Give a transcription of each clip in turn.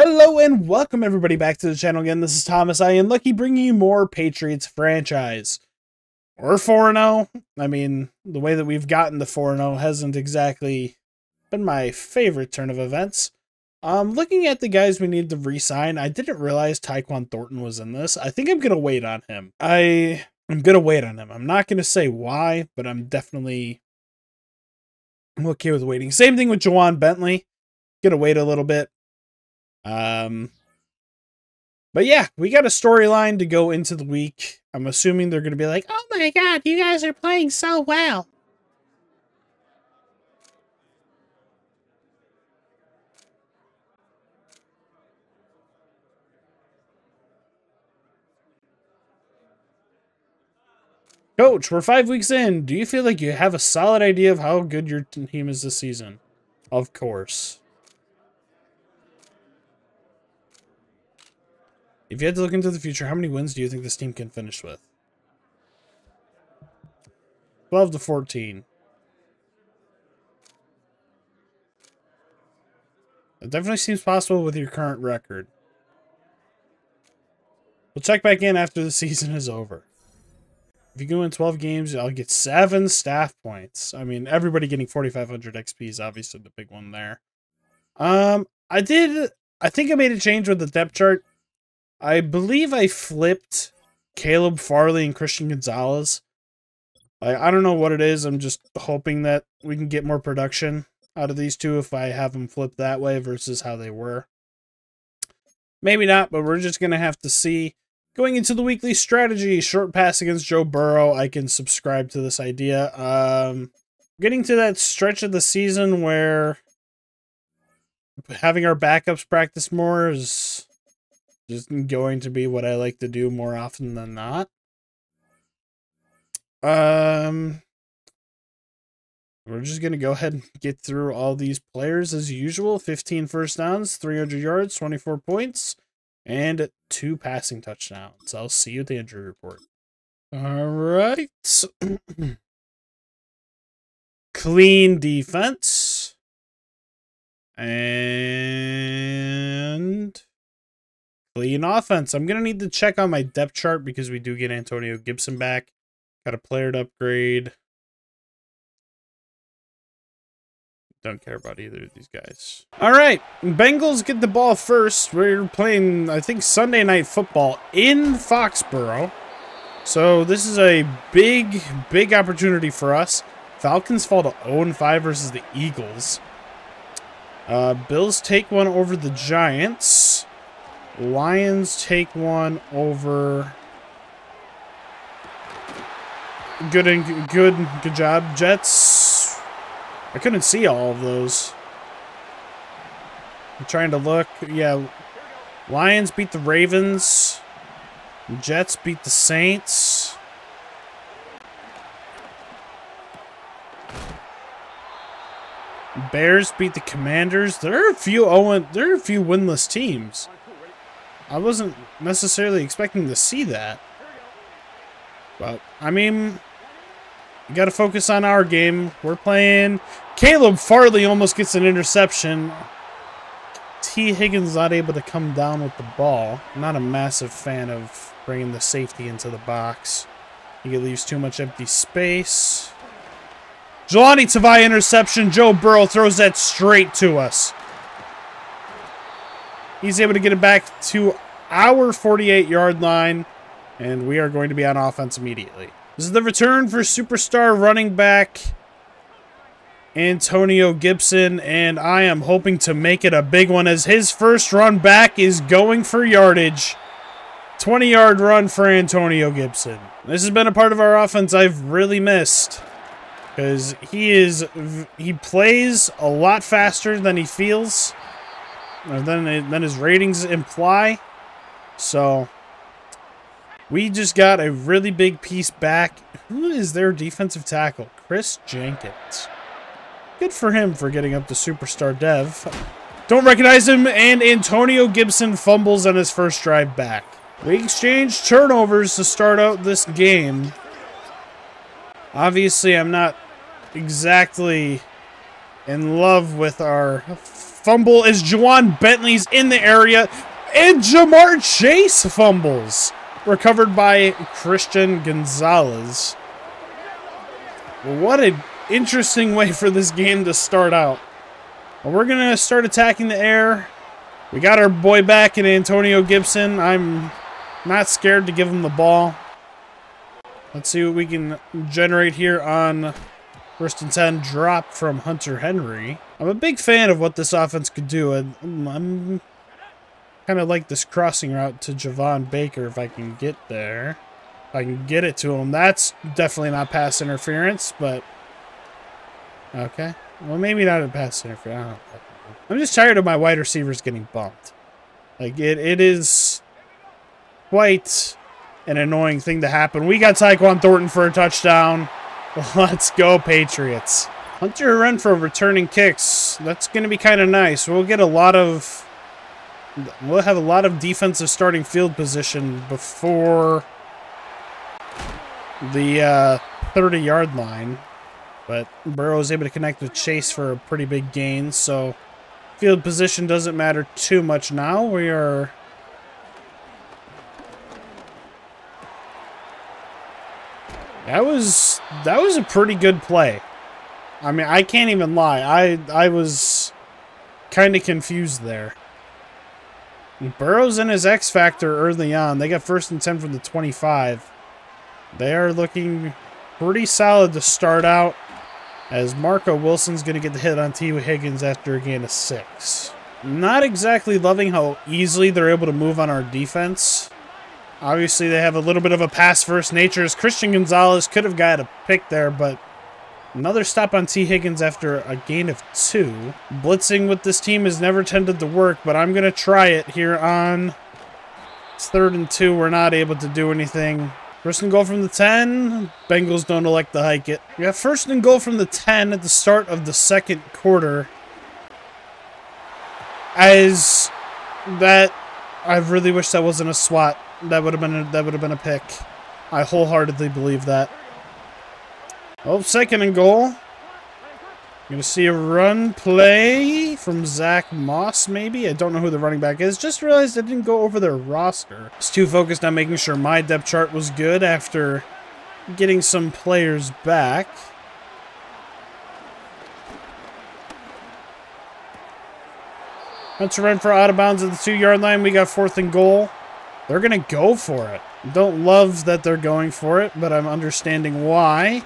Hello and welcome everybody back to the channel again. This is Thomas. I am Lucky, bringing you more Patriots franchise. We're 4-0. I mean, the way that we've gotten to 4-0 hasn't exactly been my favorite turn of events. Looking at the guys we need to re-sign, I didn't realize Tyquan Thornton was in this. I think I'm going to wait on him. I'm going to wait on him. I'm not going to say why, but I'm okay with waiting. Same thing with Ja'Whaun Bentley. Going to wait a little bit. But yeah, we got a storyline to go into the week. I'm assuming they're going to be like, oh my god, you guys are playing so well. Coach, we're 5 weeks in. Do you feel like you have a solid idea of how good your team is this season? Of course. If you had to look into the future, how many wins do you think this team can finish with? 12 to 14. It definitely seems possible with your current record. We'll check back in after the season is over. If you go in 12 games, I'll get 7 staff points. I mean, everybody getting 4,500 XP is obviously the big one there. I think I made a change with the depth chart. I believe I flipped Caleb Farley and Christian Gonzalez. I don't know what it is. I'm just hoping that we can get more production out of these two if I have them flipped that way versus how they were. Maybe not, but we're just going to have to see. Going into the weekly strategy, short pass against Joe Burrow. I can subscribe to this idea. Getting to that stretch of the season where having our backups practice more is just going to be what I like to do more often than not. We're just going to go ahead and get through all these players as usual. 15 first downs, 300 yards, 24 points, and 2 passing touchdowns. I'll see you at the injury report. All right. Clean defense. And clean offense. I'm going to need to check on my depth chart because we do get Antonio Gibson back. Got a player to upgrade. Don't care about either of these guys. All right. Bengals get the ball first. We're playing, I think, Sunday Night Football in Foxborough. So this is a big, big opportunity for us. Falcons fall to 0-5 versus the Eagles. Bills take one over the Giants. Lions take one over... Good job, Jets. I couldn't see all of those. I'm trying to look. Yeah, Lions beat the Ravens. Jets beat the Saints. Bears beat the Commanders. There are a few winless teams. I wasn't necessarily expecting to see that. But I mean, you got to focus on our game. We're playing. Caleb Farley almost gets an interception. T. Higgins not able to come down with the ball. I'm not a massive fan of bringing the safety into the box. He leaves too much empty space. Jelani Tavai interception. Joe Burrow throws that straight to us. He's able to get it back to our 48-yard line. And we are going to be on offense immediately. This is the return for superstar running back Antonio Gibson, and I am hoping to make it a big one as his first run back is going for yardage. 20-yard run for Antonio Gibson. This has been a part of our offense I've really missed because he plays a lot faster than he feels, or than his ratings imply. So we just got a really big piece back. Who is their defensive tackle? Chris Jenkins. Good for him for getting up to superstar dev. Don't recognize him, and Antonio Gibson fumbles on his first drive back. We exchanged turnovers to start out this game. Obviously, I'm not exactly in love with our fumble as Juwan Bentley's in the area. And Jamar Chase fumbles. Recovered by Christian Gonzalez. What an interesting way for this game to start out. Well, we're going to start attacking the air. We got our boy back in Antonio Gibson. I'm not scared to give him the ball. Let's see what we can generate here on 1st and 10. Drop from Hunter Henry. I'm a big fan of what this offense could do. I'm kind of like this crossing route to Javon Baker if I can get there. If I can get it to him. That's definitely not pass interference, but... Okay. Well, maybe not a pass interference. I don't know. I'm just tired of my wide receivers getting bumped. Like, it is quite an annoying thing to happen. We got Tyquan Thornton for a touchdown. Let's go, Patriots. Hunter Renfrow returning kicks. That's going to be kind of nice. We'll have a lot of defensive starting field position before the 30-yard line. But Burrow was able to connect with Chase for a pretty big gain, so field position doesn't matter too much now. We are... That was a pretty good play. I mean, I can't even lie. I was kind of confused there. Burrow's in his X factor early on. They got 1st and 10 from the 25. They are looking pretty solid to start out, as Marco Wilson's going to get the hit on T. Higgins after a gain of 6. Not exactly loving how easily they're able to move on our defense. Obviously, they have a little bit of a pass-first nature, as Christian Gonzalez could have got a pick there, but another stop on T. Higgins after a gain of 2. Blitzing with this team has never tended to work, but I'm going to try it here on 3rd and 2. We're not able to do anything. 1st and goal from the 10. Bengals don't elect to hike it. We got 1st and goal from the 10 at the start of the 2nd quarter. As that, I really wish that wasn't a swat. That would have been a pick. I wholeheartedly believe that. Oh, 2nd and goal. Gonna see a run play from Zach Moss, maybe? I don't know who the running back is. Just realized I didn't go over their roster. I was too focused on making sure my depth chart was good after getting some players back. Hunter Renfrow out of bounds at the 2-yard line. We got 4th and goal. They're gonna go for it. Don't love that they're going for it, but I'm understanding why.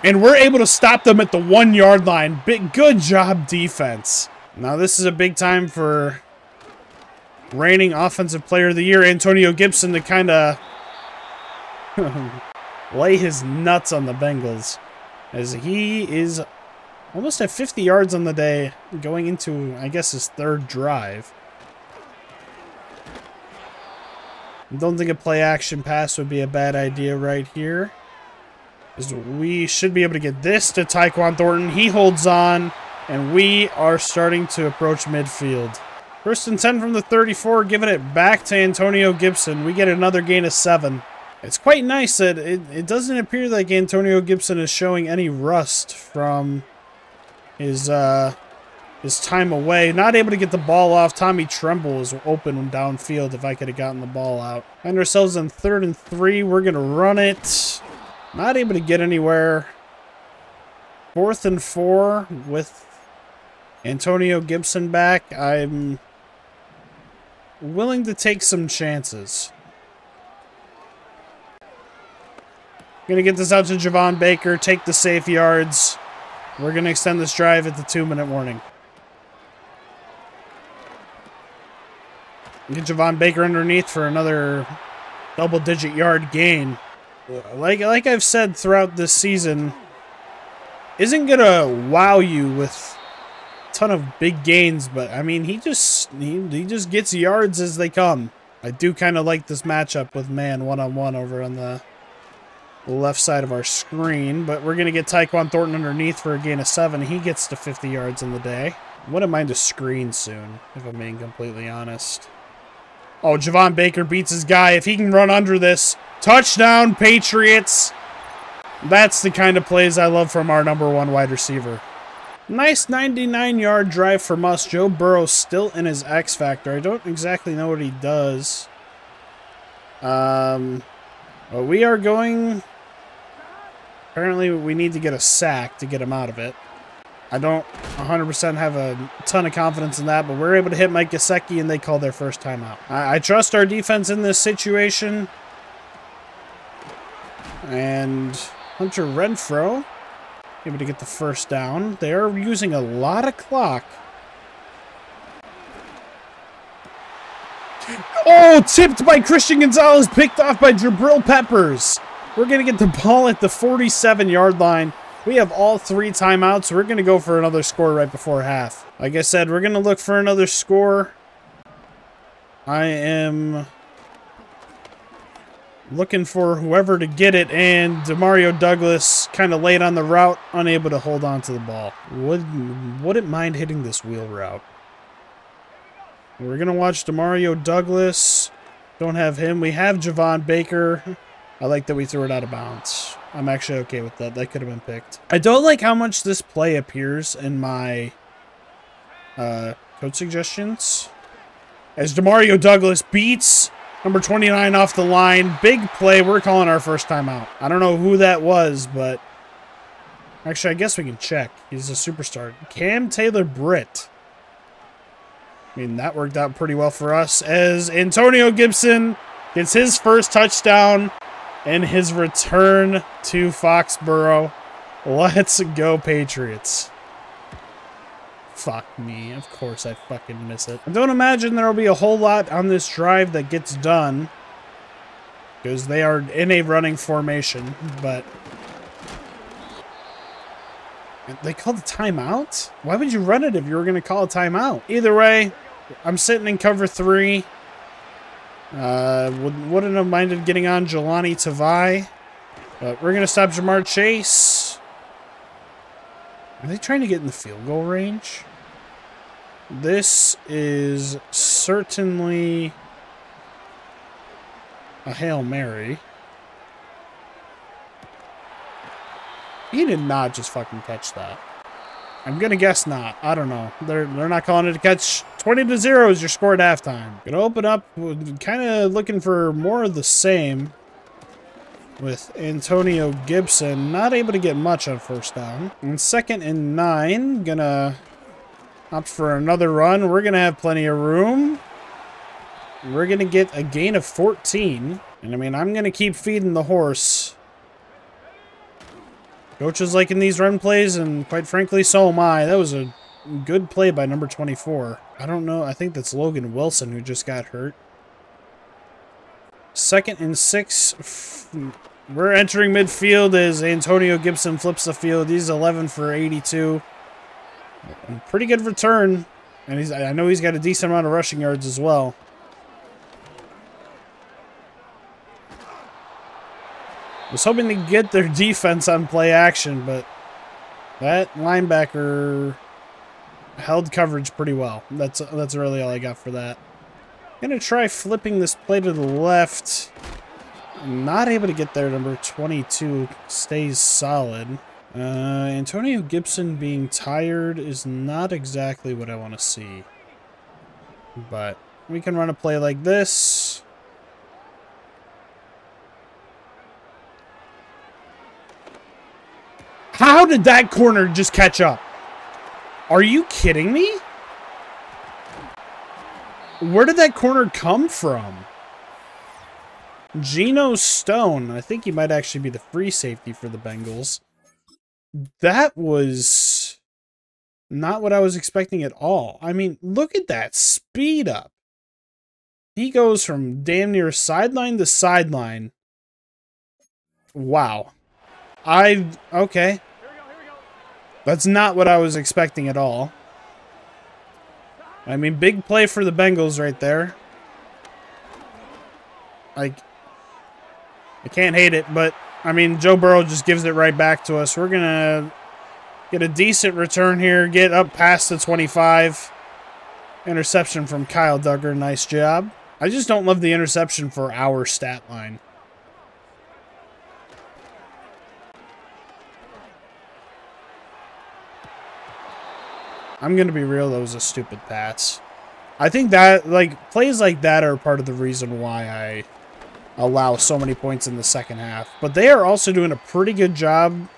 And we're able to stop them at the 1-yard line. Good job, defense. Now this is a big time for reigning Offensive Player of the Year, Antonio Gibson, to kind of lay his nuts on the Bengals, as he is almost at 50 yards on the day, going into, I guess, his 3rd drive. I don't think a play-action pass would be a bad idea right here. We should be able to get this to Tyquan Thornton. He holds on, and we are starting to approach midfield. 1st and 10 from the 34, giving it back to Antonio Gibson. We get another gain of 7. It's quite nice that it doesn't appear like Antonio Gibson is showing any rust from his time away. Not able to get the ball off. Tommy Tremble was open downfield if I could have gotten the ball out. Find ourselves on 3rd and 3. We're going to run it. Not able to get anywhere. 4th and 4 with Antonio Gibson back. I'm willing to take some chances. Gonna get this out to Javon Baker. Take the safe yards. We're gonna extend this drive at the 2-minute warning. Get Javon Baker underneath for another double-digit yard gain. Like I've said throughout this season, isn't gonna wow you with a ton of big gains, but I mean he just gets yards as they come. I do kind of like this matchup with man one-on-one over on the left side of our screen, but we're gonna get Tyquan Thornton underneath for a gain of 7. He gets to 50 yards in the day. Wouldn't mind a screen soon, if I'm being completely honest. Oh, Javon Baker beats his guy. If he can run under this, touchdown, Patriots. That's the kind of plays I love from our #1 wide receiver. Nice 99-yard drive from us. Joe Burrow still in his X Factor. I don't exactly know what he does. But we are going... Apparently, we need to get a sack to get him out of it. I don't 100% have a ton of confidence in that, but we're able to hit Mike Gesicki, and they call their first timeout. I trust our defense in this situation. And Hunter Renfrow able to get the first down. They are using a lot of clock. Oh, tipped by Christian Gonzalez, picked off by Jabril Peppers. We're going to get the ball at the 47-yard line. We have all 3 timeouts. We're going to go for another score right before half. Like I said, we're going to look for another score. I am looking for whoever to get it, and Demario Douglas kind of late on the route, unable to hold on to the ball. Wouldn't mind hitting this wheel route. We're going to watch Demario Douglas. Don't have him. We have Javon Baker. I like that we threw it out of bounds. I'm actually okay with that. That could have been picked. I don't like how much this play appears in my code suggestions. As Demario Douglas beats number 29 off the line. Big play. We're calling our first timeout. I don't know who that was, but... Actually, I guess we can check. He's a superstar. Cam Taylor-Britt. I mean, that worked out pretty well for us as Antonio Gibson gets his first touchdown and his return to Foxborough. Let's go, Patriots. Fuck me. Of course I fucking miss it. I don't imagine there will be a whole lot on this drive that gets done because they are in a running formation, but... They called a timeout? Why would you run it if you were going to call a timeout? Either way, I'm sitting in cover 3. Wouldn't have minded getting on Jelani Tavai. But we're going to stop Jamar Chase. Are they trying to get in the field goal range? This is certainly a Hail Mary. He did not just fucking catch that. I'm gonna guess not. I don't know. They're not calling it a catch. 20-0 is your score at halftime. Gonna open up, kind of looking for more of the same with Antonio Gibson. Not able to get much on first down. And 2nd and 9, gonna opt for another run. We're gonna have plenty of room. We're gonna get a gain of 14. And I mean, I'm gonna keep feeding the horse. Coach is liking these run plays, and quite frankly, so am I. That was a good play by number 24. I don't know. I think that's Logan Wilson who just got hurt. 2nd and 6. We're entering midfield as Antonio Gibson flips the field. He's 11 for 82. Pretty good return. And I know he's got a decent amount of rushing yards as well. Was hoping to get their defense on play action, but that linebacker held coverage pretty well. That's really all I got for that. Gonna try flipping this play to the left. Not able to get there. Number 22 stays solid. Antonio Gibson being tired is not exactly what I want to see. But we can run a play like this. How did that corner just catch up? Are you kidding me? Where did that corner come from? Geno Stone. I think he might actually be the free safety for the Bengals. That was not what I was expecting at all. I mean, look at that speed up. He goes from damn near sideline to sideline. Wow. Okay. That's not what I was expecting at all. I mean, big play for the Bengals right there. I can't hate it, but, I mean, Joe Burrow just gives it right back to us. We're going to get a decent return here, get up past the 25. Interception from Kyle Duggar. Nice job. I just don't love the interception for our stat line. I'm going to be real, that was a stupid pass. I think that, like, plays like that are part of the reason why I allow so many points in the second half. But they are also doing a pretty good job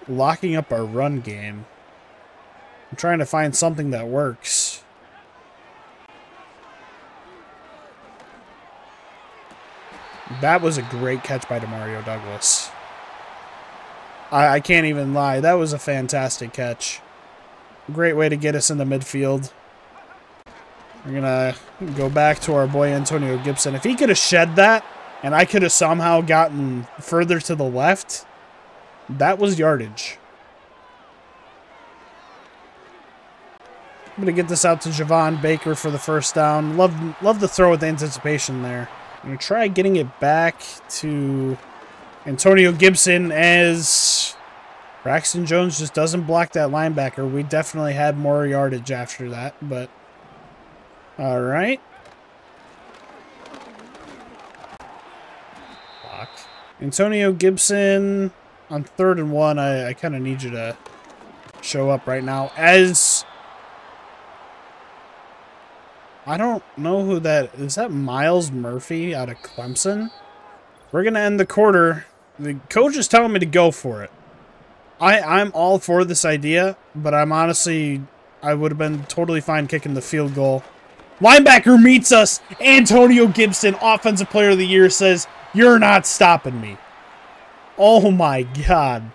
locking up our run game. I'm trying to find something that works. That was a great catch by Demario Douglas. I can't even lie. That was a fantastic catch. Great way to get us into midfield. We're going to go back to our boy Antonio Gibson. If he could have shed that and I could have somehow gotten further to the left, that was yardage. I'm going to get this out to Javon Baker for the first down. Love the throw with the anticipation there. I'm going to try getting it back to Antonio Gibson as Braxton Jones just doesn't block that linebacker. We definitely had more yardage after that, but all right. Block. Antonio Gibson on 3rd and 1. I kind of need you to show up right now as I don't know who that is. That Miles Murphy out of Clemson? We're going to end the quarter. The coach is telling me to go for it. I'm all for this idea, but I'm honestly, I would have been totally fine kicking the field goal. Linebacker meets us. Antonio Gibson, Offensive Player of the Year, says, "You're not stopping me." Oh my God.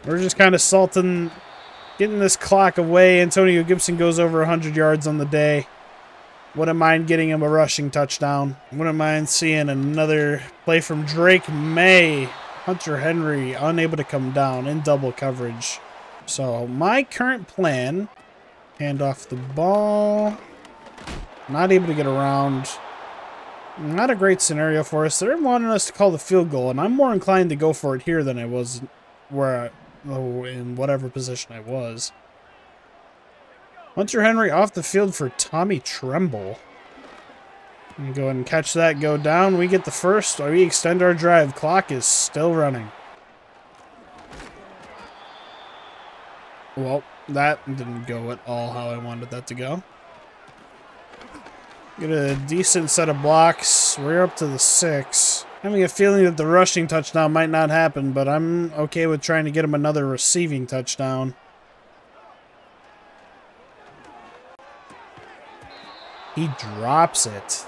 We're just kind of salting, getting this clock away. Antonio Gibson goes over 100 yards on the day. Wouldn't mind getting him a rushing touchdown. Wouldn't mind seeing another play from Drake May. Hunter Henry unable to come down in double coverage. So my current plan, hand off the ball. Not able to get around. Not a great scenario for us. They're wanting us to call the field goal, and I'm more inclined to go for it here than I was in whatever position I was. Hunter Henry off the field for Tommy Tremble. And go ahead and catch that, go down. We get the first. We extend our drive. Clock is still running. Well, that didn't go at all how I wanted that to go. Get a decent set of blocks. We're up to the 6. Having a feeling that the rushing touchdown might not happen, but I'm okay with trying to get him another receiving touchdown. He drops it.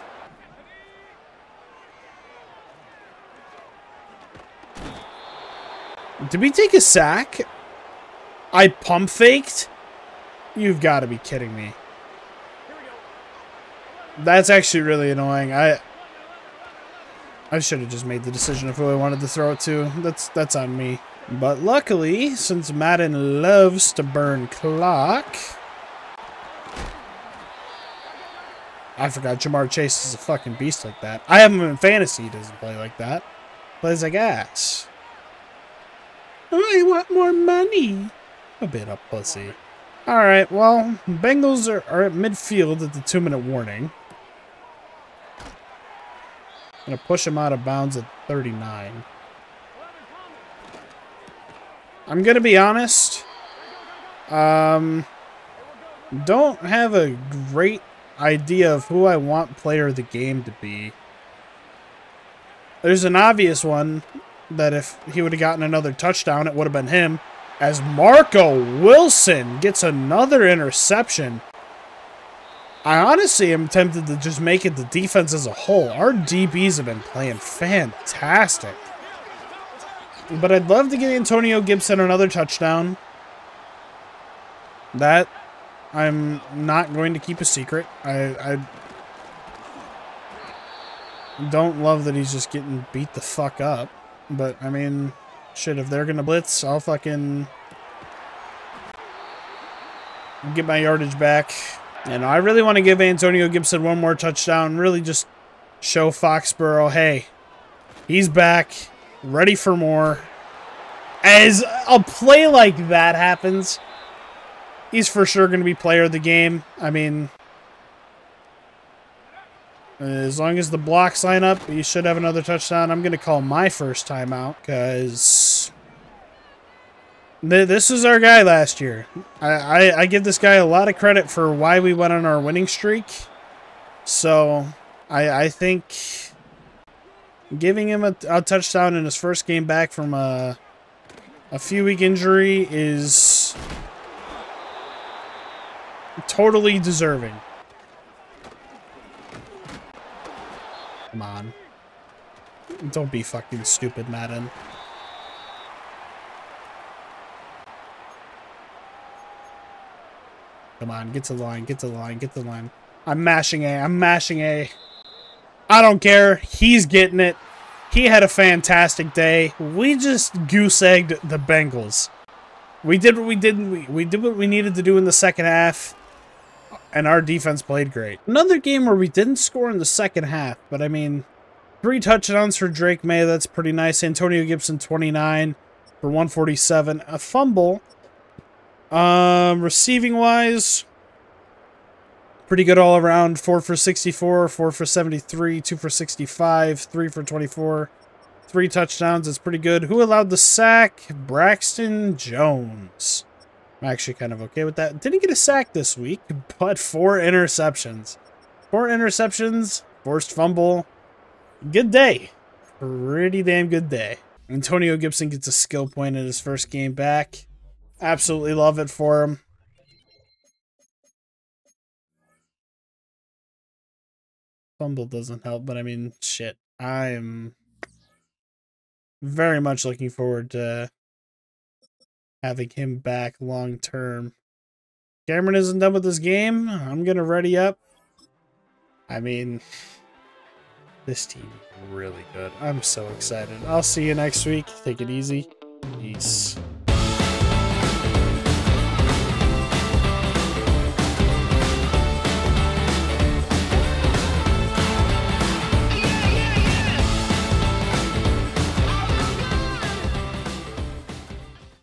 Did we take a sack? I pump faked? You've got to be kidding me. That's actually really annoying. I should have just made the decision of who I wanted to throw it to. That's on me. But luckily, since Madden loves to burn clock, I forgot Jamar Chase is a fucking beast like that. I have him in fantasy. He doesn't play like that. Plays like ass. I want more money. A bit of pussy. Alright, well, Bengals are at midfield at the 2-minute warning. Gonna push him out of bounds at 39. I'm gonna be honest. Don't have a great idea of who I want player of the game to be. There's an obvious one that if he would have gotten another touchdown, it would have been him. As Marco Wilson gets another interception. I honestly am tempted to just make it the defense as a whole. Our DBs have been playing fantastic. But I'd love to get Antonio Gibson another touchdown. That I'm not going to keep a secret. I don't love that he's just getting beat the fuck up. But, I mean, shit, if they're going to blitz, I'll fucking get my yardage back. And I really want to give Antonio Gibson one more touchdown. Really just show Foxborough, hey, he's back, ready for more. As a play like that happens, he's for sure going to be player of the game. I mean, as long as the blocks line up, he should have another touchdown. I'm going to call my first timeout because This is our guy last year. I give this guy a lot of credit for why we went on our winning streak. So I think giving him a touchdown in his first game back from a few week injury is totally deserving. Come on. Don't be fucking stupid, Madden. Come on, get to the line, get to the line, get to the line. I'm mashing A, I'm mashing A. I don't care. He's getting it. He had a fantastic day. We just goose-egged the Bengals. We did what we did. We did what we needed to do in the second half, and our defense played great. Another game where we didn't score in the second half, but I mean, 3 touchdowns for Drake May. That's pretty nice. Antonio Gibson, 29 for 147. A fumble. Receiving-wise, pretty good all around. 4 for 64, 4 for 73, 2 for 65, 3 for 24. 3 touchdowns. It's pretty good. Who allowed the sack? Braxton Jones. I'm actually kind of okay with that. Didn't get a sack this week, but 4 interceptions. 4 interceptions, forced fumble. Good day. Pretty damn good day. Antonio Gibson gets a skill point in his first game back. Absolutely love it for him. Fumble doesn't help, but I mean, shit. I'm very much looking forward to having him back long term. Cameron isn't done with this game. I'm going to ready up. I mean, this team is really good. I'm so excited. I'll see you next week. Take it easy. Peace.